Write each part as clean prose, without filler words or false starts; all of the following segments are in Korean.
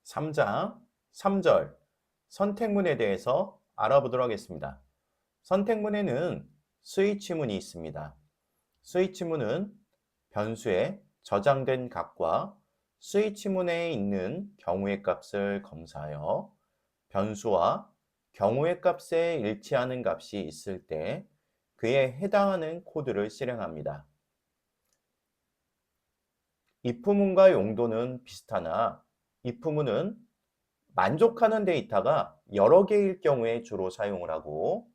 3장 3절 선택문에 대해서 알아보도록 하겠습니다. 선택문에는 스위치문이 있습니다. 스위치문은 변수에 저장된 값과 스위치문에 있는 경우의 값을 검사하여 변수와 경우의 값에 일치하는 값이 있을 때 그에 해당하는 코드를 실행합니다. if문과 용도는 비슷하나 if문은 만족하는 데이터가 여러 개일 경우에 주로 사용을 하고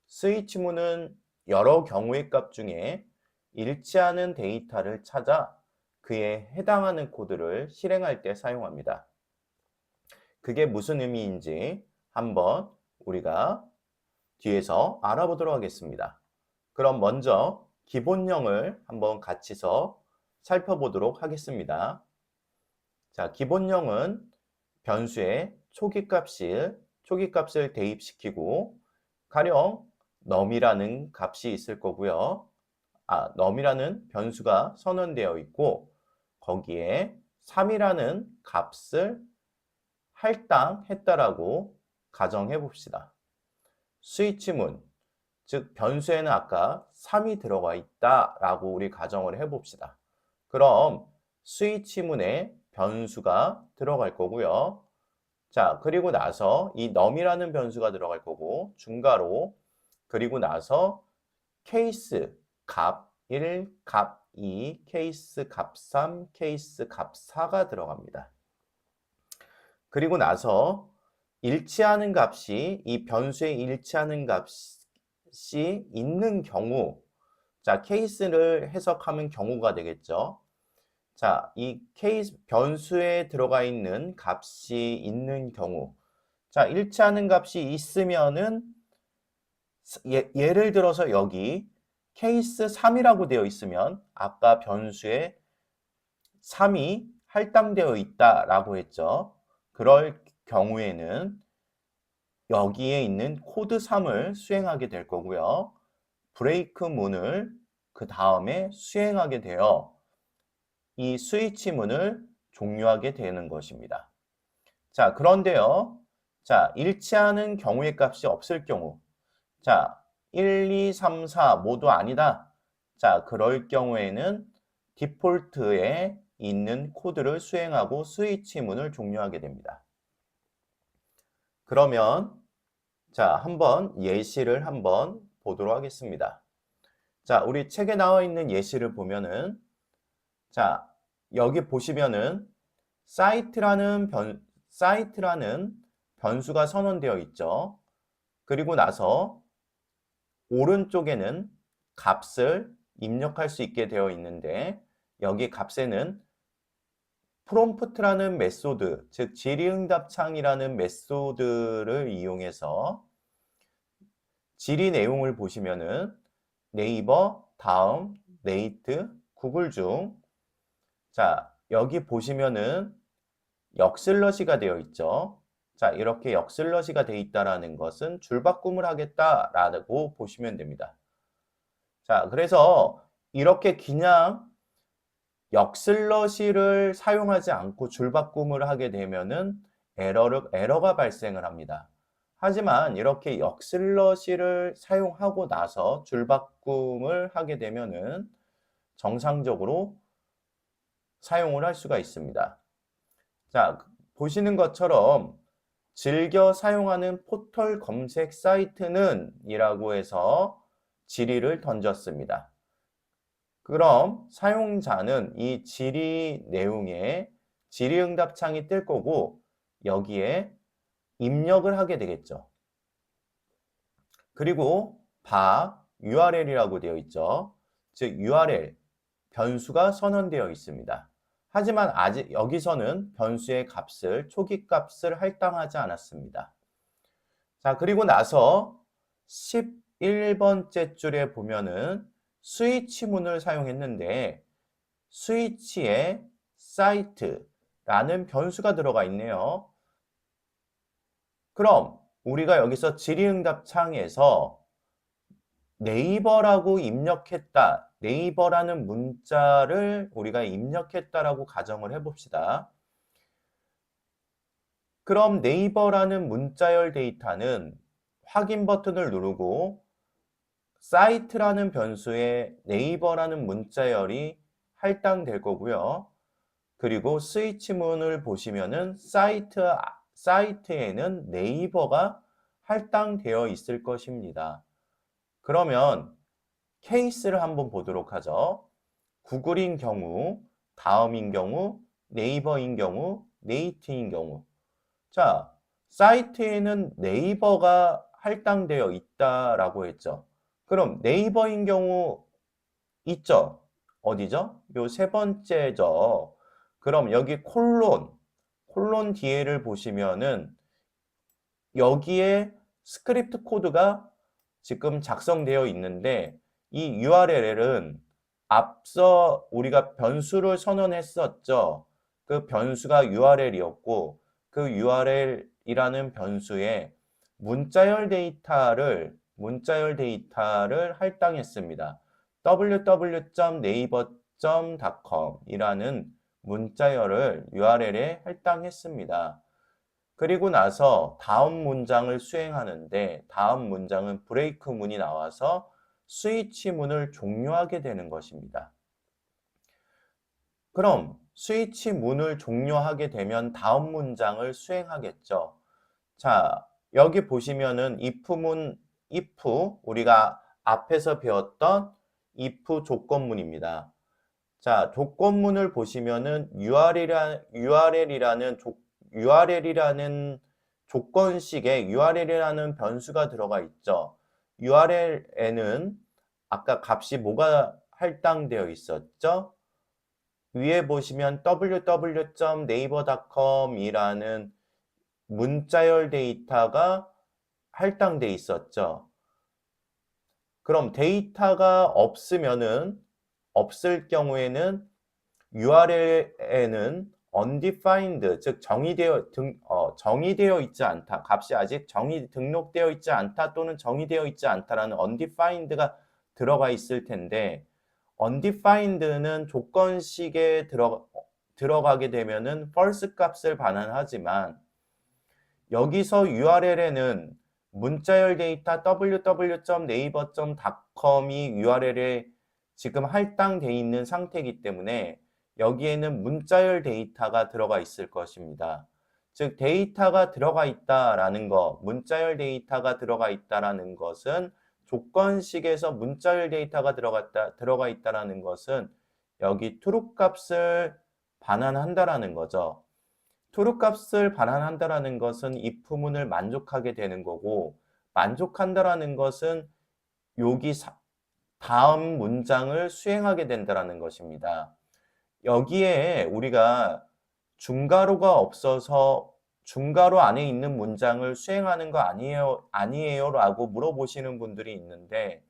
스위치문은 여러 경우의 값 중에 일치하는 데이터를 찾아 그에 해당하는 코드를 실행할 때 사용합니다. 그게 무슨 의미인지 한번 우리가 뒤에서 알아보도록 하겠습니다. 그럼 먼저 기본형을 한번 같이서 살펴보도록 하겠습니다. 자, 기본형은 변수에 초기값을 대입시키고 가령 num이라는 값이 있을 거고요. num이라는 변수가 선언되어 있고 거기에 3이라는 값을 할당했다라고 가정해 봅시다. 스위치문, 즉 변수에는 아까 3이 들어가 있다라고 우리 가정을 해 봅시다. 그럼 스위치문에 변수가 들어갈 거고요. 자, 그리고 나서 이 num이라는 변수가 들어갈 거고 중괄호, 그리고 나서 케이스 값 1, 값 2, 케이스 값 3, 케이스 값 4가 들어갑니다. 그리고 나서 일치하는 값이 이 변수에 일치하는 값이 있는 경우, 자, 케이스를 해석하면 경우가 되겠죠. 자, 이 케이스 변수에 들어가 있는 값이 있는 경우, 자, 일치하는 값이 있으면은 예를 들어서 여기 케이스 3이라고 되어 있으면 아까 변수에 3이 할당되어 있다라고 했죠. 그럴 경우에는 여기에 있는 코드 3을 수행하게 될 거고요. 브레이크 문을 그 다음에 수행하게 되어 이 스위치 문을 종료하게 되는 것입니다. 자, 그런데요. 자, 일치하는 경우의 값이 없을 경우. 자, 1, 2, 3, 4 모두 아니다. 자, 그럴 경우에는 디폴트에 있는 코드를 수행하고 스위치 문을 종료하게 됩니다. 그러면 자, 한번 예시를 한번 보도록 하겠습니다. 자, 우리 책에 나와 있는 예시를 보면은 자, 여기 보시면은 사이트라는 변수가 선언되어 있죠. 그리고 나서 오른쪽에는 값을 입력할 수 있게 되어 있는데 여기 값에는 프롬프트라는 메소드, 즉 질의응답창이라는 메소드를 이용해서 질의 내용을 보시면은 네이버, 다음, 네이트, 구글 중 자, 여기 보시면은 역슬러시가 되어 있죠. 자, 이렇게 역슬러시가 되어 있다라는 것은 줄바꿈을 하겠다라고 보시면 됩니다. 자, 그래서 이렇게 그냥 역슬러시를 사용하지 않고 줄바꿈을 하게 되면은 에러가 발생을 합니다. 하지만 이렇게 역슬러시를 사용하고 나서 줄바꿈을 하게 되면은 정상적으로 사용을 할 수가 있습니다. 자, 보시는 것처럼 즐겨 사용하는 포털 검색 사이트는 이라고 해서 질의를 던졌습니다. 그럼 사용자는 이 질의 내용에 질의응답 창이 뜰 거고 여기에 입력을 하게 되겠죠. 그리고 URL이라고 되어 있죠. 즉 URL 변수가 선언되어 있습니다. 하지만 아직 여기서는 변수의 값을 초기 값을 할당하지 않았습니다. 자, 그리고 나서 11번째 줄에 보면은 스위치문을 사용했는데 스위치에 사이트라는 변수가 들어가 있네요. 그럼 우리가 여기서 질의응답 창에서 네이버라고 입력했다. 네이버라는 문자를 우리가 입력했다라고 가정을 해봅시다. 그럼 네이버라는 문자열 데이터는 확인 버튼을 누르고 사이트라는 변수에 네이버라는 문자열이 할당될 거고요. 그리고 스위치문을 보시면은 사이트에는 네이버가 할당되어 있을 것입니다. 그러면 케이스를 한번 보도록 하죠. 구글인 경우, 다음인 경우, 네이버인 경우, 네이트인 경우. 자, 사이트에는 네이버가 할당되어 있다라고 했죠. 그럼 네이버인 경우 있죠? 어디죠? 요 세 번째죠. 그럼 여기 콜론 뒤에를 보시면은 여기에 스크립트 코드가 지금 작성되어 있는데 이 URL은 앞서 우리가 변수를 선언했었죠. 그 변수가 URL이었고 그 URL이라는 변수에 문자열 데이터를 할당했습니다. www.naver.com 이라는 문자열을 URL에 할당했습니다. 그리고 나서 다음 문장을 수행하는데 다음 문장은 브레이크 문이 나와서 스위치 문을 종료하게 되는 것입니다. 그럼 스위치 문을 종료하게 되면 다음 문장을 수행하겠죠. 자, 여기 보시면은 if 우리가 앞에서 배웠던 if 조건문입니다. 자, 조건문을 보시면은 URL이라는 조건식에 URL이라는 변수가 들어가 있죠. URL에는 아까 값이 뭐가 할당되어 있었죠? 위에 보시면 www.naver.com 이라는 문자열 데이터가 할당돼 있었죠. 그럼 데이터가 없을 경우에는 URL에는 undefined, 즉 정의되어 있지 않다. 값이 아직 등록되어 있지 않다 또는 정의되어 있지 않다라는 undefined가 들어가 있을 텐데 undefined는 조건식에 들어가게 되면은 false 값을 반환하지만 여기서 URL에는 문자열 데이터 www.naver.com이 URL에 지금 할당되어 있는 상태이기 때문에 여기에는 문자열 데이터가 들어가 있을 것입니다. 즉 데이터가 들어가 있다라는 거, 문자열 데이터가 들어가 있다라는 것은 조건식에서 문자열 데이터가 들어가 있다라는 것은 여기 true 값을 반환한다라는 거죠. true 값을 반환한다라는 것은 if문을 만족하게 되는 거고 만족한다라는 것은 여기 다음 문장을 수행하게 된다라는 것입니다. 여기에 우리가 중괄호가 없어서 중괄호 안에 있는 문장을 수행하는 거 아니에요 라고 물어보시는 분들이 있는데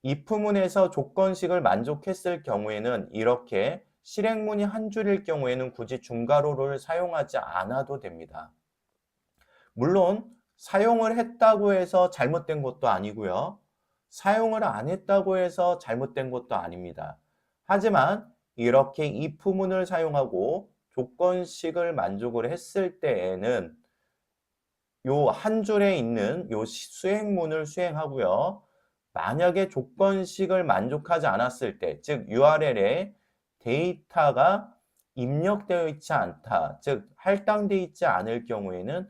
if문에서 조건식을 만족했을 경우에는 이렇게 실행문이 한 줄일 경우에는 굳이 중괄호를 사용하지 않아도 됩니다. 물론 사용을 했다고 해서 잘못된 것도 아니고요. 사용을 안 했다고 해서 잘못된 것도 아닙니다. 하지만 이렇게 if문을 사용하고 조건식을 만족을 했을 때에는 요 한 줄에 있는 요 수행문을 수행하고요. 만약에 조건식을 만족하지 않았을 때, 즉 URL에 데이터가 입력되어 있지 않다, 즉 할당되어 있지 않을 경우에는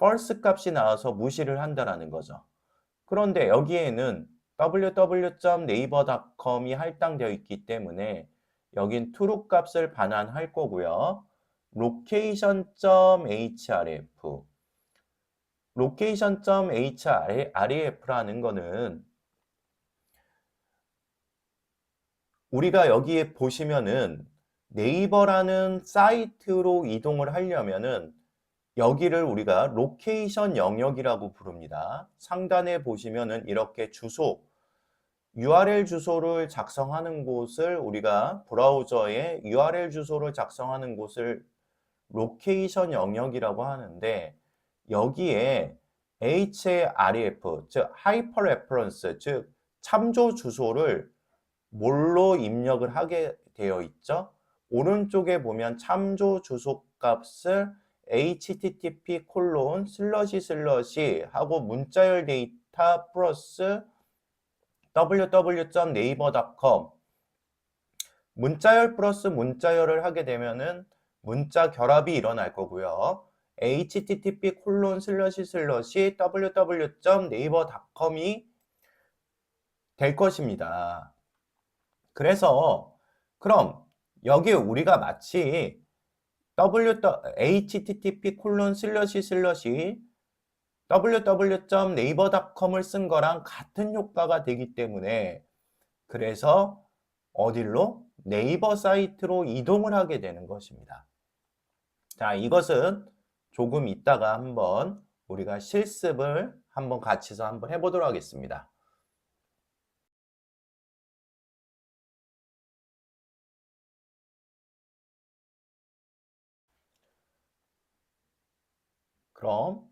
false 값이 나와서 무시를 한다라는 거죠. 그런데 여기에는 www.naver.com이 할당되어 있기 때문에 여긴 true 값을 반환할 거고요. location.href라는 거는 우리가 여기에 보시면은 네이버라는 사이트로 이동을 하려면은 여기를 우리가 로케이션 영역이라고 부릅니다. 상단에 보시면은 이렇게 URL 주소를 작성하는 곳을 우리가 브라우저에 URL 주소를 작성하는 곳을 로케이션 영역이라고 하는데 여기에 href, 즉 hyperreference, 즉 참조 주소를 뭘로 입력을 하게 되어 있죠? 오른쪽에 보면 참조 주소 값을 http:// 하고 문자열 데이터 플러스 www.naver.com 문자열 플러스 문자열을 하게 되면은 문자 결합이 일어날 거고요. http:// www.naver.com이 될 것입니다. 그래서 그럼 여기 우리가 마치 http:// www.naver.com을 쓴 거랑 같은 효과가 되기 때문에 그래서 어디로? 네이버 사이트로 이동을 하게 되는 것입니다. 자, 이것은 조금 이따가 한번 우리가 실습을 한번 같이서 한번 해보도록 하겠습니다. 그럼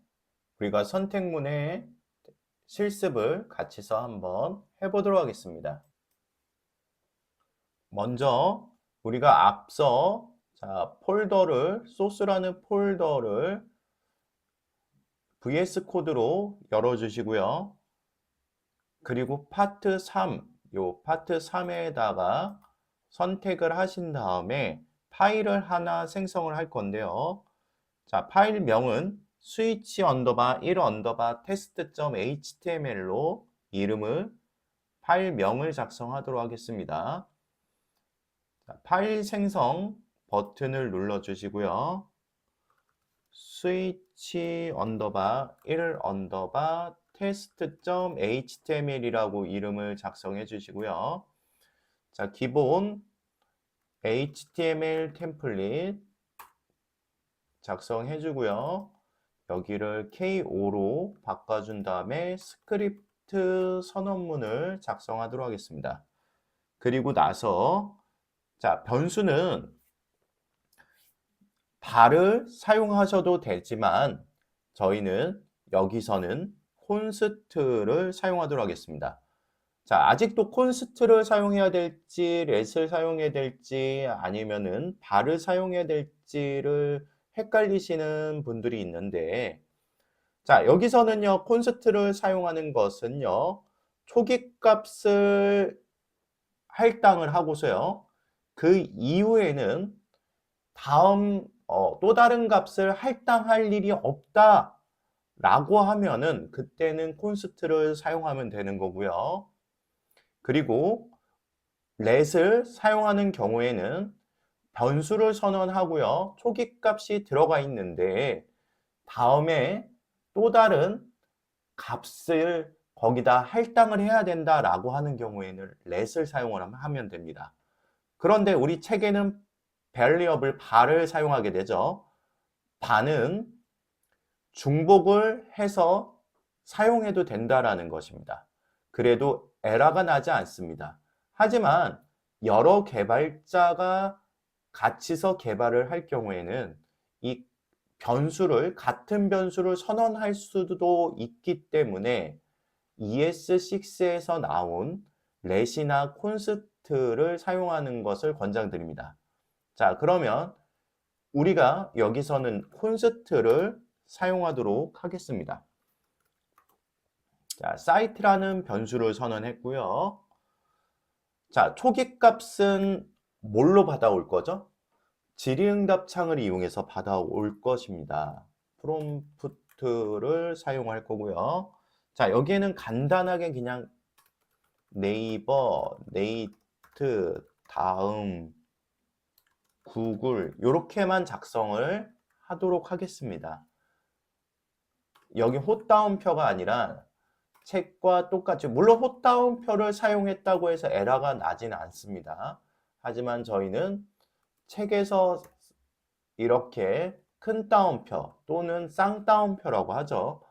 우리가 선택문의 실습을 같이서 한번 해보도록 하겠습니다. 먼저 우리가 앞서 소스라는 폴더를 VS 코드로 열어주시고요. 그리고 파트 3, 파트 3에다가 선택을 하신 다음에 파일을 하나 생성을 할 건데요. 자, 파일명은 switch _ 1 _ test.html로 파일명을 작성하도록 하겠습니다. 자, 파일 생성 버튼을 눌러주시고요. switch _ 1 _ test.html이라고 이름을 작성해 주시고요. 자, 기본 HTML 템플릿 작성해 주고요. 여기를 K5로 바꿔준 다음에 스크립트 선언문을 작성하도록 하겠습니다. 그리고 나서 자, 변수는 발을 사용하셔도 되지만 저희는 여기서는 콘스트를 사용하도록 하겠습니다. 자, 아직도 콘스트를 사용해야 될지 렛을 사용해야 될지 아니면은 발을 사용해야 될지를 헷갈리시는 분들이 있는데 자, 여기서는요 콘스트를 사용하는 것은요 초기 값을 할당을 하고서요 그 이후에는 또 다른 값을 할당할 일이 없다 라고 하면은 그때는 콘스트를 사용하면 되는 거고요. 그리고 렛을 사용하는 경우에는 변수를 선언하고요. 초기 값이 들어가 있는데 다음에 또 다른 값을 거기다 할당을 해야 된다라고 하는 경우에는 렛을 사용을 하면 됩니다. 그런데 우리 책에는 variable bar을 사용하게 되죠. bar은 중복을 해서 사용해도 된다라는 것입니다. 그래도 에러가 나지 않습니다. 하지만 여러 개발자가 같이서 개발을 할 경우에는 이 같은 변수를 선언할 수도 있기 때문에 ES6에서 나온 렛이나 콘스트를 사용하는 것을 권장드립니다. 자, 그러면 우리가 여기서는 콘스트를 사용하도록 하겠습니다. 자, 사이트라는 변수를 선언했고요. 자, 초기 값은 뭘로 받아올 거죠? 질의응답 창을 이용해서 받아올 것입니다. 프롬프트를 사용할 거고요. 자, 여기에는 간단하게 그냥 네이버, 네이트, 다음, 구글 이렇게만 작성을 하도록 하겠습니다. 여기 홑다운표가 아니라 책과 똑같이 물론 홑다운표를 사용했다고 해서 에러가 나지는 않습니다. 하지만 저희는 책에서 이렇게 큰 따옴표 또는 쌍따옴표라고 하죠.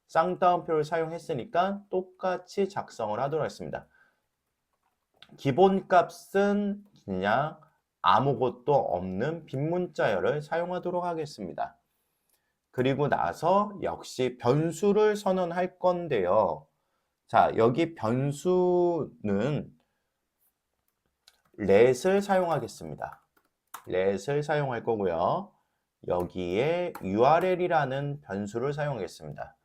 쌍따옴표를 사용했으니까 똑같이 작성을 하도록 했습니다. 기본값은 그냥 아무것도 없는 빈문자열을 사용하도록 하겠습니다. 그리고 나서 역시 변수를 선언할 건데요. 자, 여기 변수는 렛을 사용하겠습니다. 렛을 사용할 거고요. 여기에 URL이라는 변수를 사용하겠습니다.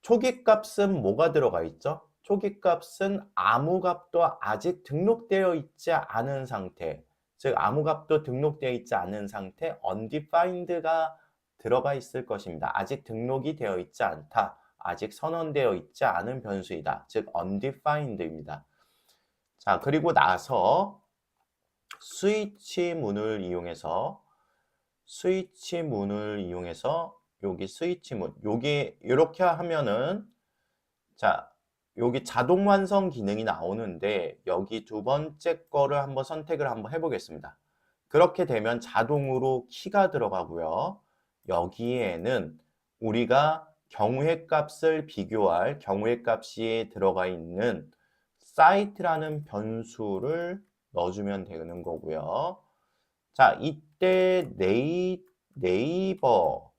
초기 값은 뭐가 들어가 있죠? 초기 값은 아무 값도 아직 등록되어 있지 않은 상태, 즉 아무 값도 등록되어 있지 않은 상태 undefined가 들어가 있을 것입니다. 아직 등록이 되어 있지 않다. 아직 선언되어 있지 않은 변수이다. 즉 undefined입니다. 자, 그리고 나서 스위치 문을 이용해서 여기 스위치 문, 여기 이렇게 하면은 자, 여기 자동 완성 기능이 나오는데 여기 두 번째 거를 한번 선택을 한번 해보겠습니다. 그렇게 되면 자동으로 키가 들어가고요. 여기에는 우리가 경우의 값을 비교할 경우의 값이 들어가 있는 사이트라는 변수를 넣어주면 되는 거고요. 자, 이때 네이버,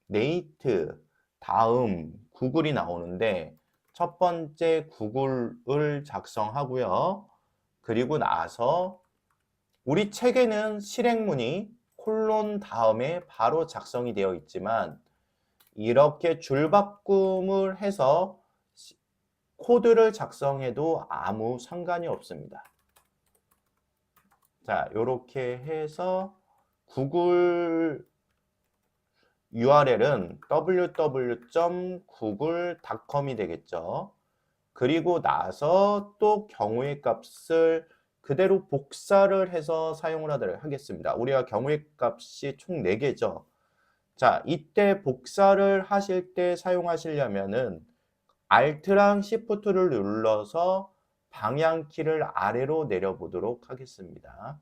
네이트, 다음 구글이 나오는데 첫 번째 구글을 작성하고요. 그리고 나서 우리 책에는 실행문이 콜론 다음에 바로 작성이 되어 있지만 이렇게 줄바꿈을 해서 코드를 작성해도 아무 상관이 없습니다. 자, 이렇게 해서 구글 URL은 www.google.com이 되겠죠. 그리고 나서 또 경우의 값을 그대로 복사를 해서 사용을 하겠습니다. 우리가 경우의 값이 총 4개죠. 자, 이때 복사를 하실 때 사용하시려면은 Alt랑 Shift를 눌러서 방향키를 아래로 내려보도록 하겠습니다.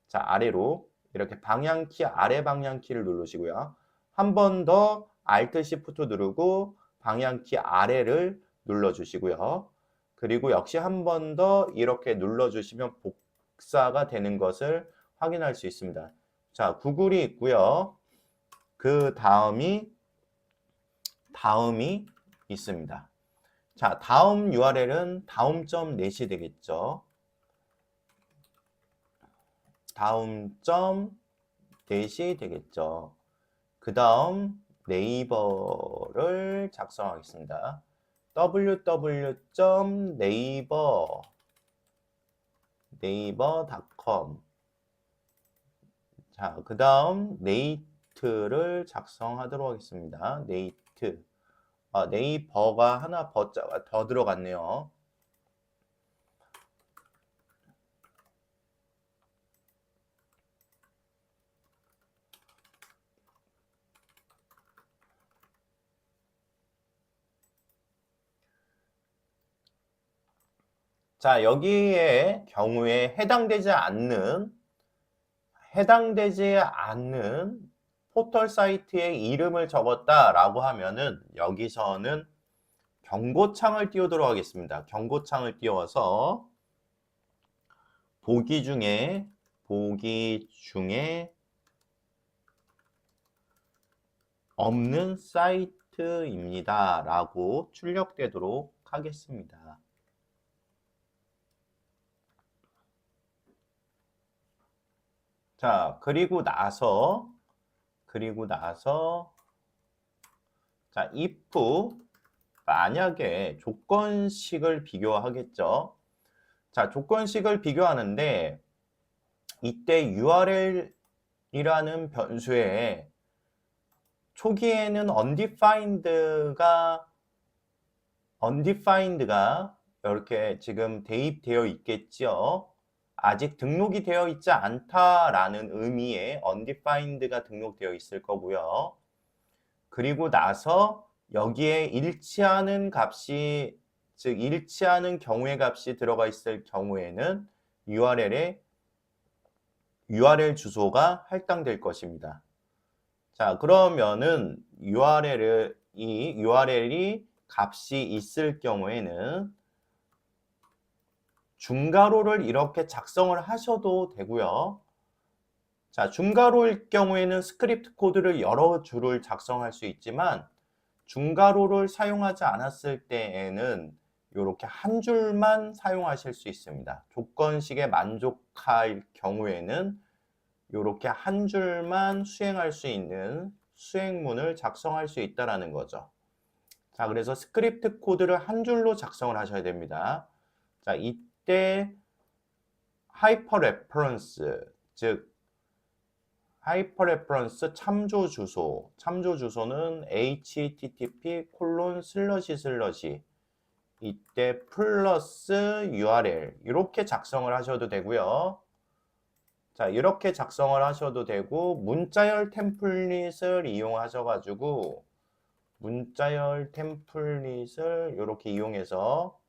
자, 아래로 이렇게 방향키, 아래 방향키를 누르시고요. 한 번 더 Alt Shift 누르고 방향키 아래를 눌러주시고요. 그리고 역시 한 번 더 이렇게 눌러주시면 복사가 되는 것을 확인할 수 있습니다. 자, 구글이 있고요. 그 다음이 있습니다. 자, 다음 URL은 다음.net이 되겠죠. 다음.net이 되겠죠. 그 다음 네이버를 작성하겠습니다. www.naver.com. 자, 그 다음 네이트를 작성하도록 하겠습니다. 네이트. 네이버가 하나 버자가 더 들어갔네요. 자, 여기에 경우에 해당되지 않는 포털 사이트의 이름을 적었다라고 하면은 여기서는 경고창을 띄우도록 하겠습니다. 경고창을 띄워서 보기 중에 없는 사이트입니다. 라고 출력되도록 하겠습니다. 자, 그리고 나서 자, if 만약에 조건식을 비교하겠죠. 자, 조건식을 비교하는데 이때 URL이라는 변수에 초기에는 undefined가 이렇게 지금 대입되어 있겠죠. 아직 등록이 되어 있지 않다라는 의미의 undefined가 등록되어 있을 거고요. 그리고 나서 여기에 일치하는 값이, 즉 일치하는 경우의 값이 들어가 있을 경우에는 URL 주소가 할당될 것입니다. 자, 그러면은 URL이 값이 있을 경우에는 중괄호를 이렇게 작성을 하셔도 되고요. 자, 중괄호일 경우에는 스크립트 코드를 여러 줄을 작성할 수 있지만 중괄호를 사용하지 않았을 때에는 이렇게 한 줄만 사용하실 수 있습니다. 조건식에 만족할 경우에는 이렇게 한 줄만 수행할 수 있는 수행문을 작성할 수 있다라는 거죠. 자, 그래서 스크립트 코드를 한 줄로 작성을 하셔야 됩니다. 자, 이때 하이퍼 레퍼런스, 즉 하이퍼 레퍼런스 참조 주소, 참조 주소는 http:// 이때 플러스 URL 이렇게 작성을 하셔도 되고요. 자, 이렇게 작성을 하셔도 되고 문자열 템플릿을 이용하셔가지고 문자열 템플릿을 이렇게 이용해서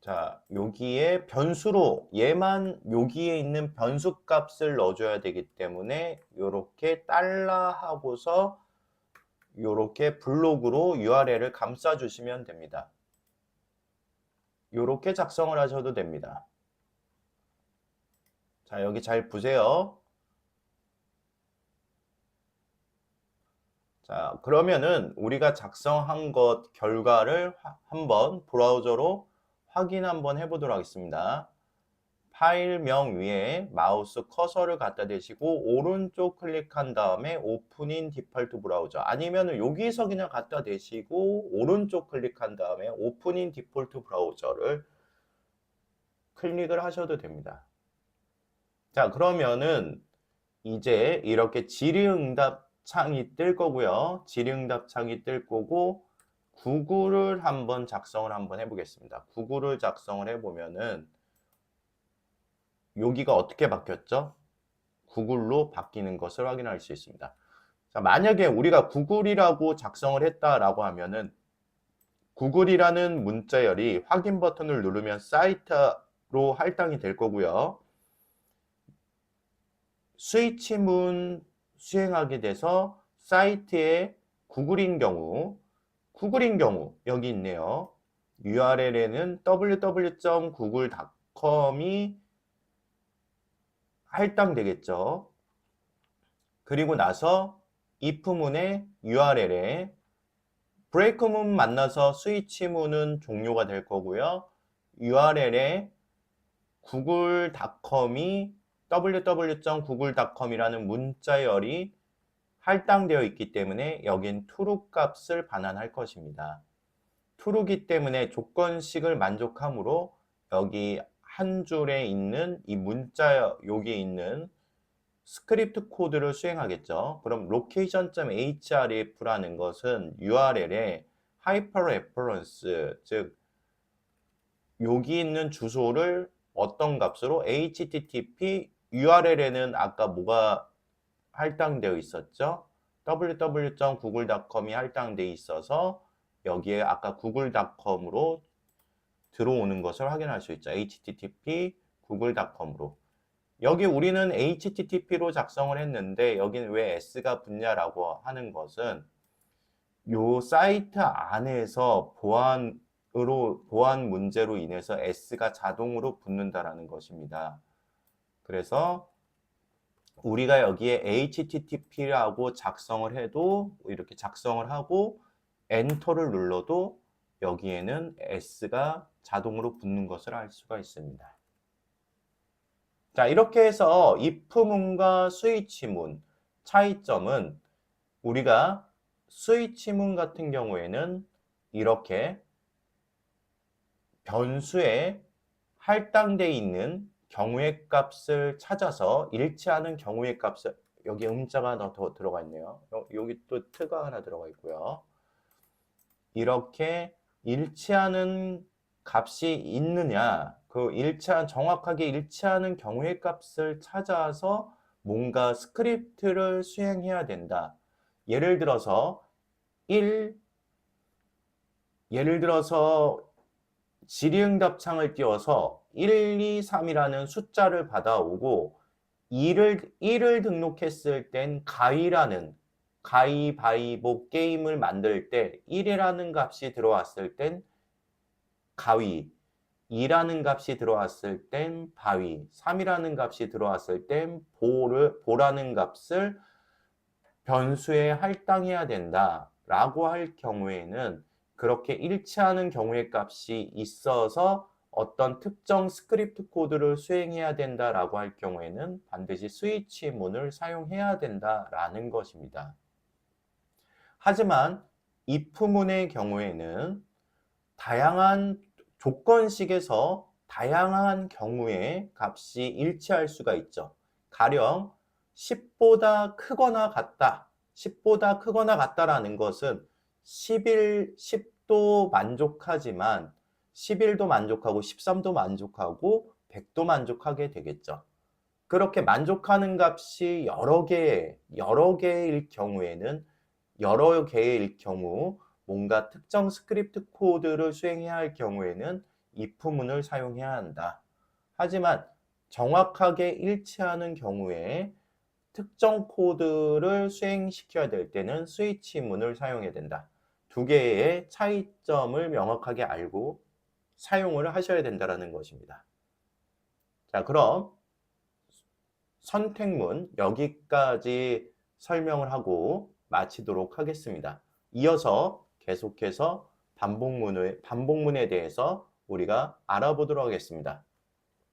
자, 여기에 변수로 얘만 여기에 있는 변수 값을 넣어줘야 되기 때문에 이렇게 달러 하고서 이렇게 블록으로 URL을 감싸 주시면 됩니다. 이렇게 작성을 하셔도 됩니다. 자, 여기 잘 보세요. 자, 그러면은 우리가 작성한 것 결과를 한번 브라우저로 확인 한번 해보도록 하겠습니다. 파일명 위에 마우스 커서를 갖다 대시고 오른쪽 클릭한 다음에 오픈인 디폴트 브라우저 아니면 여기서 그냥 갖다 대시고 오른쪽 클릭한 다음에 오픈인 디폴트 브라우저를 클릭을 하셔도 됩니다. 자, 그러면은 이제 이렇게 질의응답 창이 뜰 거고요. 질의응답 창이 뜰 거고 구글을 한번 작성을 한번 해보겠습니다. 구글을 작성을 해보면은 여기가 어떻게 바뀌었죠? 구글로 바뀌는 것을 확인할 수 있습니다. 자, 만약에 우리가 구글이라고 작성을 했다라고 하면은 구글이라는 문자열이 확인 버튼을 누르면 사이트로 할당이 될 거고요. 스위치문 수행하게 돼서 사이트에 구글인 경우 여기 있네요. URL에는 www.google.com이 할당되겠죠. 그리고 나서 if문의 URL에 브레이크문 만나서 스위치문은 종료가 될 거고요. URL에 google.com이 www.google.com이라는 문자열이 할당되어 있기 때문에 여긴 true 값을 반환할 것입니다. true기 때문에 조건식을 만족하므로 여기 한 줄에 있는 이 문자 여기 있는 스크립트 코드를 수행하겠죠. 그럼 location.href라는 것은 URL에 hyperreference 즉 여기 있는 주소를 어떤 값으로 http URL에는 아까 뭐가 할당되어 있었죠? www.google.com이 할당되어 있어서 여기에 아까 google.com으로 들어오는 것을 확인할 수 있죠. http google.com으로. 여기 우리는 http로 작성을 했는데 여기는 왜 s가 붙냐라고 하는 것은 요 사이트 안에서 보안 문제로 인해서 s가 자동으로 붙는다라는 것입니다. 그래서 우리가 여기에 http라고 작성을 해도 이렇게 작성을 하고 엔터를 눌러도 여기에는 s가 자동으로 붙는 것을 알 수가 있습니다. 자, 이렇게 해서 if문과 스위치문 차이점은 우리가 스위치문 같은 경우에는 이렇게 변수에 할당되어 있는 경우의 값을 찾아서 일치하는 경우의 값을 여기 음자가 더 들어가 있네요. 여기 또 트가 하나 들어가 있고요. 이렇게 일치하는 값이 있느냐 정확하게 일치하는 경우의 값을 찾아서 뭔가 스크립트를 수행해야 된다. 예를 들어서 질의응답 창을 띄워서 1, 2, 3이라는 숫자를 받아오고 1을 등록했을 땐 가위바위보 게임을 만들 때 1이라는 값이 들어왔을 땐 가위, 2라는 값이 들어왔을 땐 바위, 3이라는 값이 들어왔을 땐 보라는 값을 변수에 할당해야 된다 라고 할 경우에는 그렇게 일치하는 경우의 값이 있어서 어떤 특정 스크립트 코드를 수행해야 된다라고 할 경우에는 반드시 스위치 문을 사용해야 된다라는 것입니다. 하지만 if문의 경우에는 다양한 조건식에서 다양한 경우에 값이 일치할 수가 있죠. 가령 10보다 크거나 같다. 10보다 크거나 같다라는 것은 10도 만족하지만 11도 만족하고 13도 만족하고 100도 만족하게 되겠죠. 그렇게 만족하는 값이 여러 개일 경우에는 여러 개일 경우 뭔가 특정 스크립트 코드를 수행해야 할 경우에는 if문을 사용해야 한다. 하지만 정확하게 일치하는 경우에 특정 코드를 수행시켜야 될 때는 스위치문을 사용해야 된다. 두 개의 차이점을 명확하게 알고 사용을 하셔야 된다는 것입니다. 자, 그럼 선택문 여기까지 설명을 하고 마치도록 하겠습니다. 이어서 계속해서 반복문에 대해서 우리가 알아보도록 하겠습니다.